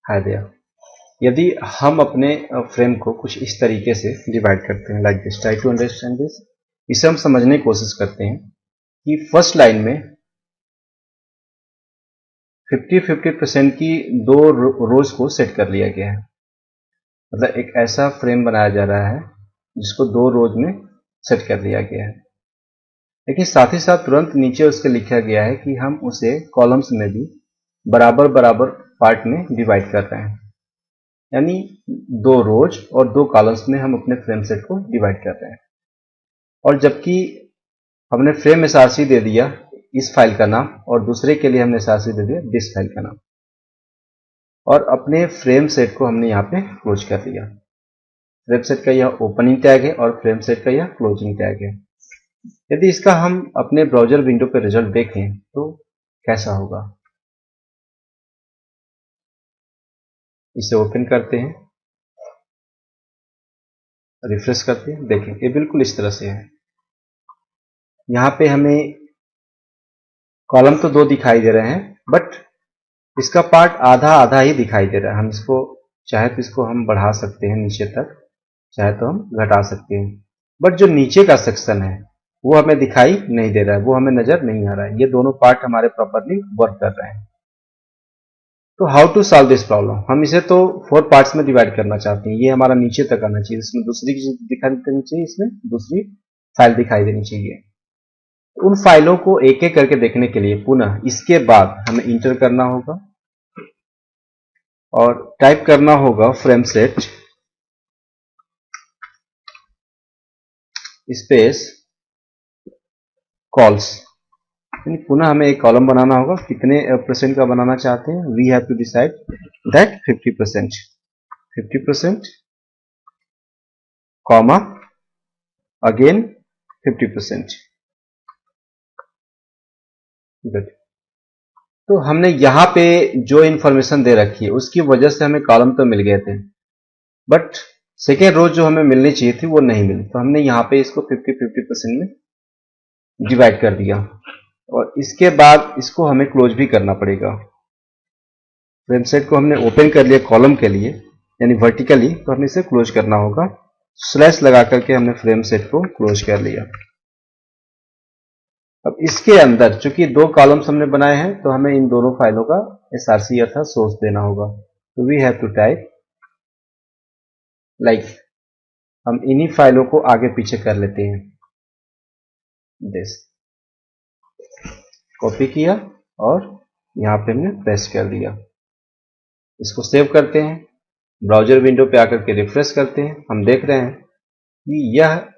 Hi there. यदि हम अपने फ्रेम को कुछ इस तरीके से डिवाइड करते हैं, like this, try to understand this. इसे हम समझने की कोशिश करते हैं कि फर्स्ट लाइन में 50-50% की दो रोज को सेट कर लिया गया है। मतलब एक ऐसा फ्रेम बनाया जा रहा है जिसको दो रोज में सेट कर लिया गया है। लेकिन साथ ही साथ तुरंत नीचे उसके लिखा गया है कि हम उसे कॉलम्स में भी बराबर बराबर पार्ट में डिवाइड कर रहे हैं, यानी दो रोज और दो कॉलम्स में हम अपने फ्रेम सेट को डिवाइड कर रहे हैं। और जबकि हमने फ्रेम एसआरसी दे दिया इस फाइल का नाम, और दूसरे के लिए हमने एसआरसी दे दिया दिस फाइल का नाम, और अपने फ्रेम सेट को हमने यहाँ पे क्लोज कर दिया। फ्रेम सेट का यह ओपनिंग टैग है और फ्रेम सेट का यह क्लोजिंग टैग है। यदि इसका हम अपने ब्राउजर विंडो पे रिजल्ट देखें तो कैसा होगा, इसे ओपन करते हैं, रिफ्रेश करते हैं, देखें ये बिल्कुल इस तरह से है। यहाँ पे हमें कॉलम तो दो दिखाई दे रहे हैं, बट इसका पार्ट आधा आधा ही दिखाई दे रहा है। हम इसको चाहे तो इसको हम बढ़ा सकते हैं नीचे तक, चाहे तो हम घटा सकते हैं, बट जो नीचे का सेक्शन है वो हमें दिखाई नहीं दे रहा है, वो हमें नजर नहीं आ रहा है। ये दोनों पार्ट हमारे प्रॉपरली वर्क कर रहे हैं। तो how to solve this problem, हम इसे तो 4 पार्ट्स में डिवाइड करना चाहते हैं। ये हमारा नीचे तक आना चाहिए, इसमें दूसरी चीज दिखाई देनी चाहिए, इसमें दूसरी फाइल दिखाई देनी चाहिए। उन फाइलों को एक एक करके देखने के लिए पुनः इसके बाद हमें इंटर करना होगा और टाइप करना होगा फ्रेम सेट स्पेस कॉल्स। पुनः हमें एक कॉलम बनाना होगा। कितने % का बनाना चाहते हैं, we have to decide that 50%, 50% comma again 50%। Good. तो हमने यहाँ पे जो इंफॉर्मेशन दे रखी है उसकी वजह से हमें कॉलम तो मिल गए थे, बट सेकेंड रो जो हमें मिलनी चाहिए थी वो नहीं मिली। तो हमने यहाँ पे इसको 50-50% में डिवाइड कर दिया, और इसके बाद इसको हमें क्लोज भी करना पड़ेगा। फ्रेम सेट को हमने ओपन कर लिया कॉलम के लिए, यानी वर्टिकली, तो हमें इसे क्लोज करना होगा। स्लैश लगा करके हमने फ्रेम सेट को क्लोज कर लिया। अब इसके अंदर चूंकि दो कॉलम्स हमने बनाए हैं तो हमें इन दोनों फाइलों का एसआरसी अर्थात सोर्स देना होगा। तो we have to type like, हम इन्हीं फाइलों को आगे पीछे कर लेते हैं। दिस कॉपी किया और यहां पे हमने पेस्ट कर दिया। इसको सेव करते हैं, ब्राउजर विंडो पे आकर के रिफ्रेश करते हैं। हम देख रहे हैं कि यह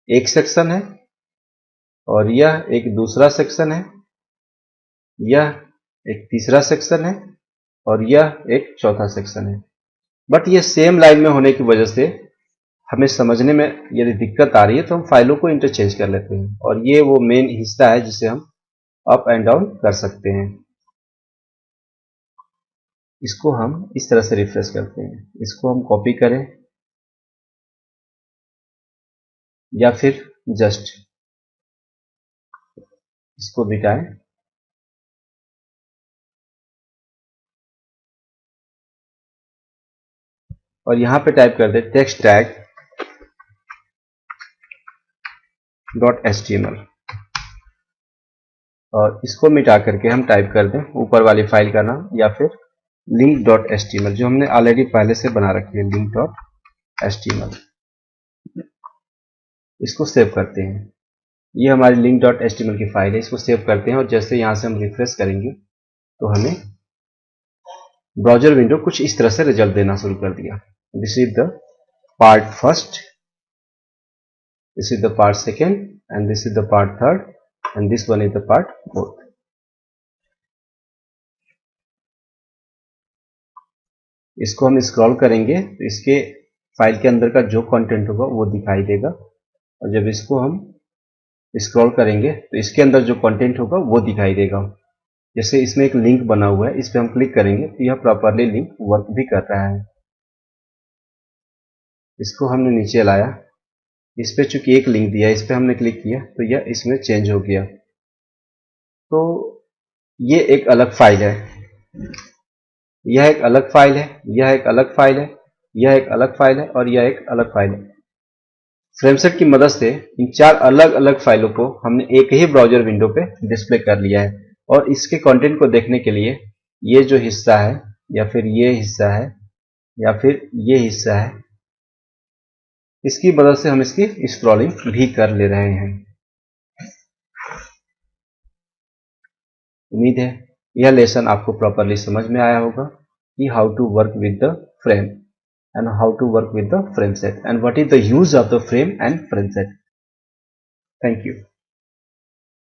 एक सेक्शन है और यह एक दूसरा सेक्शन है, यह एक तीसरा सेक्शन है और यह एक चौथा सेक्शन है। बट ये सेम लाइन में होने की वजह से हमें समझने में यदि दिक्कत आ रही है तो हम फाइलों को इंटरचेंज कर लेते हैं, और ये वो मेन हिस्सा है जिसे हम अप एंड डाउन कर सकते हैं। इसको हम इस तरह से रिफ्रेश करते हैं, इसको हम कॉपी करें या फिर जस्ट इसको मिटाएं, और यहां पे टाइप कर दें टेक्स्ट टैग .html, और इसको मिटा करके हम टाइप कर दें ऊपर वाली फाइल का नाम, या फिर link.html जो हमने ऑलरेडी पहले से बना रखी है, link.html। इसको सेव करते हैं। ये हमारी link.html की फाइल है, इसको सेव करते हैं, और जैसे यहां से हम रिफ्रेश करेंगे तो हमें ब्राउजर विंडो कुछ इस तरह से रिजल्ट देना शुरू कर दिया। This is the part first, this is the part second, and this is the part third, and this one is the part fourth. इसको हम स्क्रॉल करेंगे तो इसके फाइल के अंदर का जो कंटेंट होगा वो दिखाई देगा, और जब इसको हम स्क्रॉल करेंगे तो इसके अंदर जो कंटेंट होगा वो दिखाई देगा। जैसे इसमें एक लिंक बना हुआ है, इस पर हम क्लिक करेंगे तो यह प्रॉपरली लिंक वर्क भी कर रहा है। इसको हमने नीचे लाया, इस पे चूंकि एक लिंक दिया, इस पे हमने क्लिक किया तो यह इसमें चेंज हो गया। तो ये एक अलग फाइल है। यह एक अलग फाइल है, यह एक अलग फाइल है, यह एक अलग फाइल है और यह एक अलग फाइल है। फ्रेमसेट की मदद से इन 4 अलग अलग फाइलों को हमने एक ही ब्राउजर विंडो पे डिस्प्ले कर लिया है, और इसके कंटेंट को देखने के लिए ये जो हिस्सा है या फिर ये हिस्सा है या फिर ये हिस्सा है, इसकी मदद से हम इसकी स्क्रॉलिंग भी कर ले रहे हैं। उम्मीद है यह लेसन आपको प्रॉपरली समझ में आया होगा कि how to work with the frame and how to work with the frame set and what is the use of the frame and frame set. Thank you.